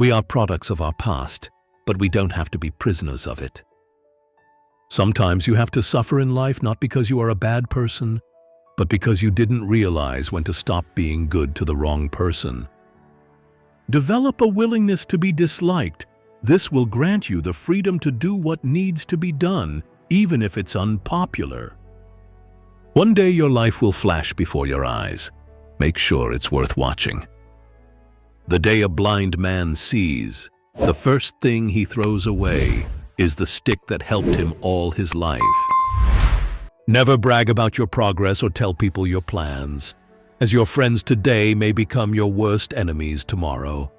We are products of our past, but we don't have to be prisoners of it. Sometimes you have to suffer in life not because you are a bad person, but because you didn't realize when to stop being good to the wrong person. Develop a willingness to be disliked. This will grant you the freedom to do what needs to be done, even if it's unpopular. One day your life will flash before your eyes. Make sure it's worth watching. The day a blind man sees, the first thing he throws away is the stick that helped him all his life. Never brag about your progress or tell people your plans, as your friends today may become your worst enemies tomorrow.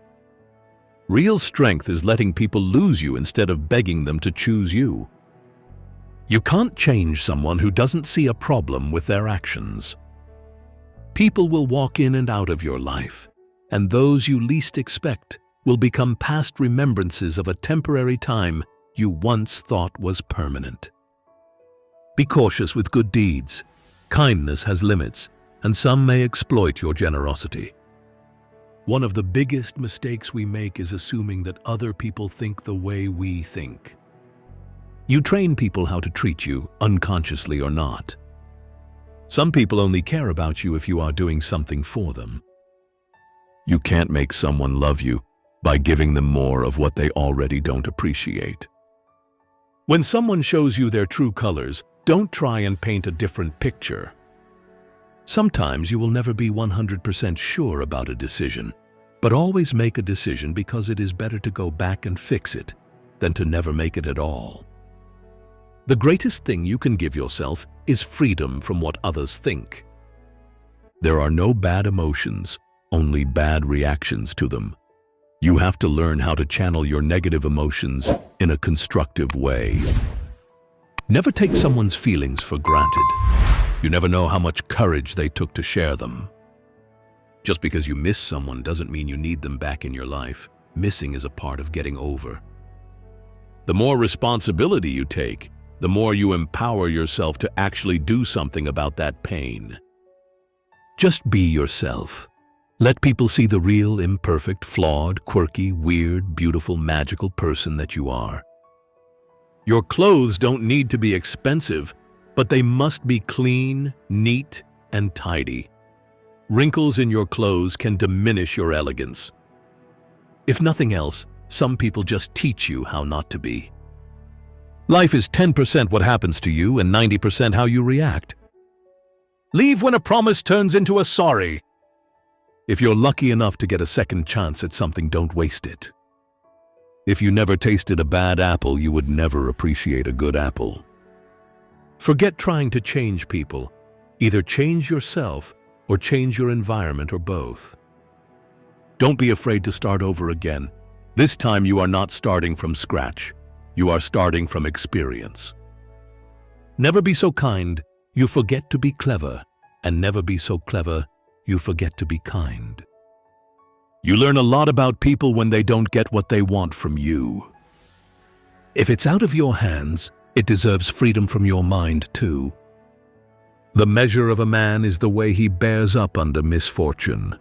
Real strength is letting people lose you instead of begging them to choose you. You can't change someone who doesn't see a problem with their actions. People will walk in and out of your life, and those you least expect will become past remembrances of a temporary time you once thought was permanent. Be cautious with good deeds. Kindness has limits, and some may exploit your generosity. One of the biggest mistakes we make is assuming that other people think the way we think. You train people how to treat you, unconsciously or not. Some people only care about you if you are doing something for them. You can't make someone love you by giving them more of what they already don't appreciate. When someone shows you their true colors, don't try and paint a different picture. Sometimes you will never be 100% sure about a decision, but always make a decision because it is better to go back and fix it than to never make it at all. The greatest thing you can give yourself is freedom from what others think. There are no bad emotions, only bad reactions to them. You have to learn how to channel your negative emotions in a constructive way. Never take someone's feelings for granted. You never know how much courage they took to share them. Just because you miss someone doesn't mean you need them back in your life. Missing is a part of getting over. The more responsibility you take, the more you empower yourself to actually do something about that pain. Just be yourself. Let people see the real, imperfect, flawed, quirky, weird, beautiful, magical person that you are. Your clothes don't need to be expensive, but they must be clean, neat, and tidy. Wrinkles in your clothes can diminish your elegance. If nothing else, some people just teach you how not to be. Life is 10% what happens to you and 90% how you react. Leave when a promise turns into a sorry. If you're lucky enough to get a second chance at something, don't waste it. If you never tasted a bad apple, you would never appreciate a good apple. Forget trying to change people. Either change yourself or change your environment, or both. Don't be afraid to start over again. This time you are not starting from scratch. You are starting from experience. Never be so kind you forget to be clever, and never be so clever you forget to be kind. You learn a lot about people when they don't get what they want from you. If it's out of your hands, it deserves freedom from your mind too. The measure of a man is the way he bears up under misfortune.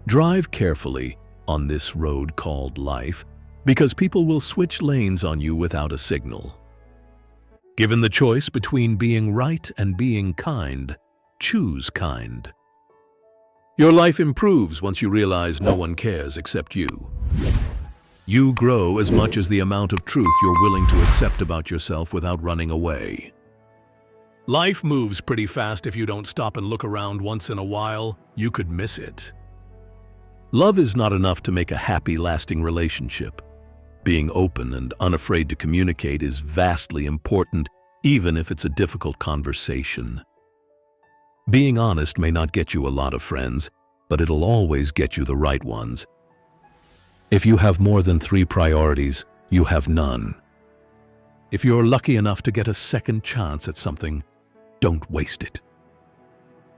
Drive carefully on this road called life, because people will switch lanes on you without a signal. Given the choice between being right and being kind, choose kind. Your life improves once you realize no one cares except you. You grow as much as the amount of truth you're willing to accept about yourself without running away. Life moves pretty fast. If you don't stop and look around once in a while, you could miss it. Love is not enough to make a happy, lasting relationship. Being open and unafraid to communicate is vastly important, even if it's a difficult conversation. Being honest may not get you a lot of friends, but it'll always get you the right ones. If you have more than 3 priorities, you have none. If you're lucky enough to get a second chance at something, don't waste it.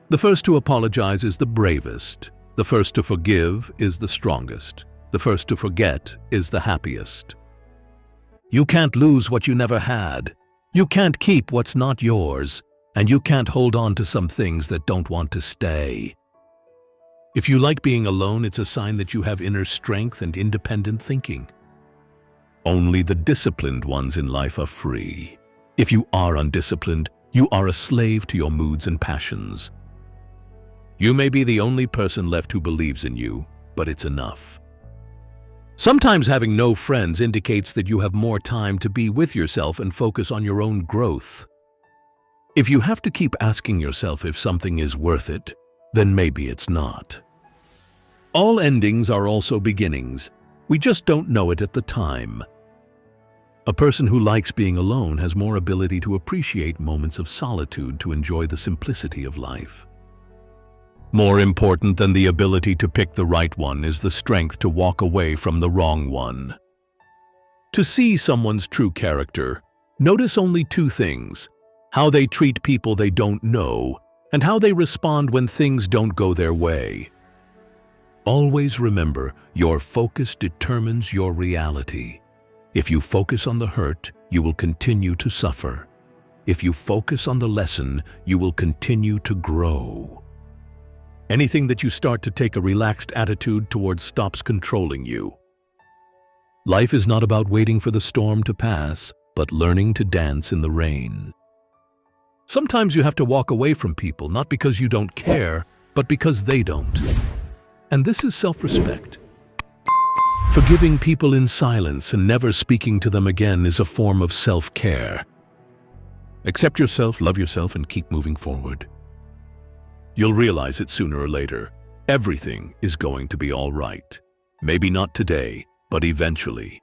The first to apologize is the bravest. The first to forgive is the strongest. The first to forget is the happiest. You can't lose what you never had. You can't keep what's not yours, and you can't hold on to some things that don't want to stay. If you like being alone, it's a sign that you have inner strength and independent thinking. Only the disciplined ones in life are free. If you are undisciplined, you are a slave to your moods and passions. You may be the only person left who believes in you, but it's enough. Sometimes having no friends indicates that you have more time to be with yourself and focus on your own growth. If you have to keep asking yourself if something is worth it, then maybe it's not. All endings are also beginnings. We just don't know it at the time. A person who likes being alone has more ability to appreciate moments of solitude to enjoy the simplicity of life. More important than the ability to pick the right one is the strength to walk away from the wrong one. To see someone's true character, notice only two things: how they treat people they don't know, and how they respond when things don't go their way. Always remember, your focus determines your reality. If you focus on the hurt, you will continue to suffer. If you focus on the lesson, you will continue to grow. Anything that you start to take a relaxed attitude towards stops controlling you. Life is not about waiting for the storm to pass, but learning to dance in the rain. Sometimes you have to walk away from people, not because you don't care, but because they don't. And this is self-respect. Forgiving people in silence and never speaking to them again is a form of self-care. Accept yourself, love yourself, and keep moving forward. You'll realize it sooner or later. Everything is going to be all right. Maybe not today, but eventually.